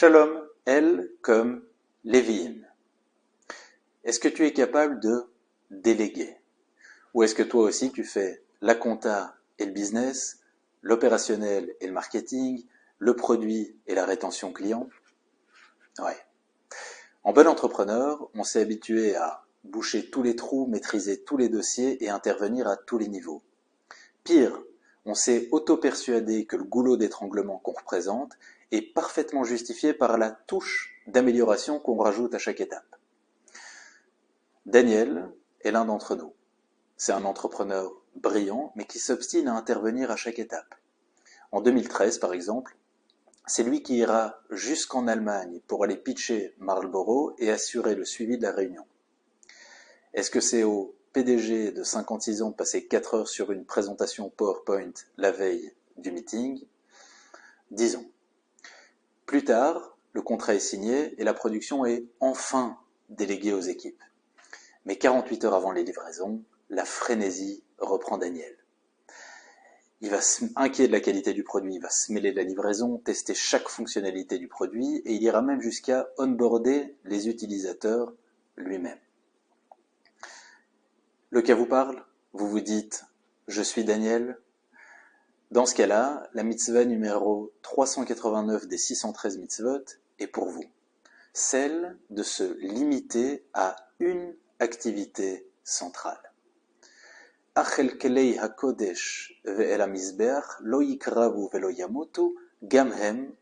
Shalom, L comme Lévi'im. Est-ce que tu es capable de déléguer? Ou est-ce que toi aussi tu fais la compta et le business, l'opérationnel et le marketing, le produit et la rétention client? Ouais. En bon entrepreneur, on s'est habitué à boucher tous les trous, maîtriser tous les dossiers et intervenir à tous les niveaux. Pire, on s'est auto-persuadé que le goulot d'étranglement qu'on représente est parfaitement justifié par la touche d'amélioration qu'on rajoute à chaque étape. Daniel est l'un d'entre nous. C'est un entrepreneur brillant, mais qui s'obstine à intervenir à chaque étape. En 2013, par exemple, c'est lui qui ira jusqu'en Allemagne pour aller pitcher Marlboro et assurer le suivi de la réunion. Est-ce que c'est au PDG de 56 ans de passer 4 heures sur une présentation PowerPoint la veille du meeting? Disons. Plus tard, le contrat est signé et la production est enfin déléguée aux équipes. Mais 48 heures avant les livraisons, la frénésie reprend Daniel. Il va inquiet de la qualité du produit, il va se mêler de la livraison, tester chaque fonctionnalité du produit et il ira même jusqu'à onboarder les utilisateurs lui-même. Le cas vous parle? Vous vous dites « Je suis Daniel ». Dans ce cas-là, la mitzvah numéro 389 des 613 mitzvot est pour vous. Celle de se limiter à une activité centrale. Achel kelei hakodesh ve'el hamizbeach lo yikravu ve'lo yamutu gam hem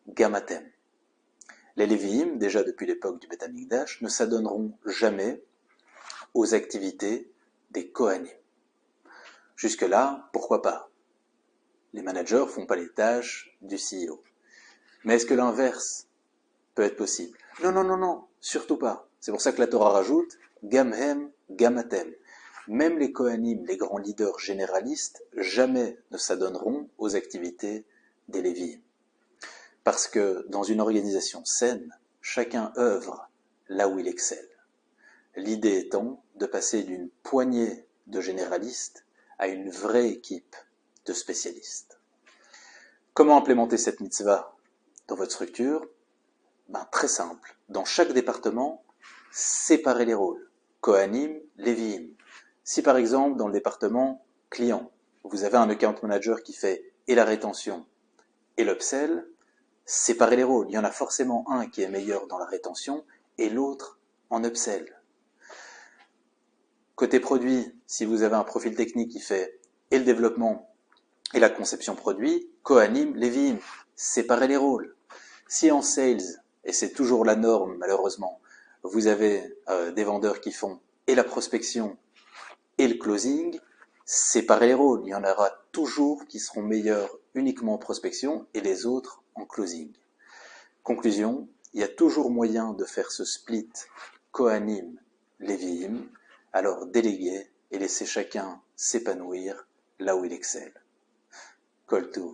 gam atem. Les Lévi'im, déjà depuis l'époque du Beth Amikdash, ne s'adonneront jamais aux activités des Kohanim. Jusque-là, pourquoi pas? Les managers font pas les tâches du CEO. Mais est-ce que l'inverse peut être possible? Non, surtout pas. C'est pour ça que la Torah rajoute Gamhem, Gamatem. Même les Kohanim, les grands leaders généralistes, jamais ne s'adonneront aux activités des Lévi'im. Parce que dans une organisation saine, chacun œuvre là où il excelle. L'idée étant de passer d'une poignée de généralistes à une vraie équipe de spécialistes. Comment implémenter cette mitzvah dans votre structure? Très simple. Dans chaque département, séparez les rôles. Kohanim, Lévi'im. Si par exemple, dans le département client, vous avez un account manager qui fait et la rétention et l'upsell, séparez les rôles. Il y en a forcément un qui est meilleur dans la rétention et l'autre en upsell. Côté produit, si vous avez un profil technique qui fait et le développement et la conception produit, Kohanim, Lévi'im, séparez les rôles. Si en sales, et c'est toujours la norme malheureusement, vous avez des vendeurs qui font et la prospection et le closing, séparez les rôles. Il y en aura toujours qui seront meilleurs uniquement en prospection et les autres en closing. Conclusion, il y a toujours moyen de faire ce split Kohanim, Lévi'im, alors déléguez et laissez chacun s'épanouir là où il excelle. Kol Tuv.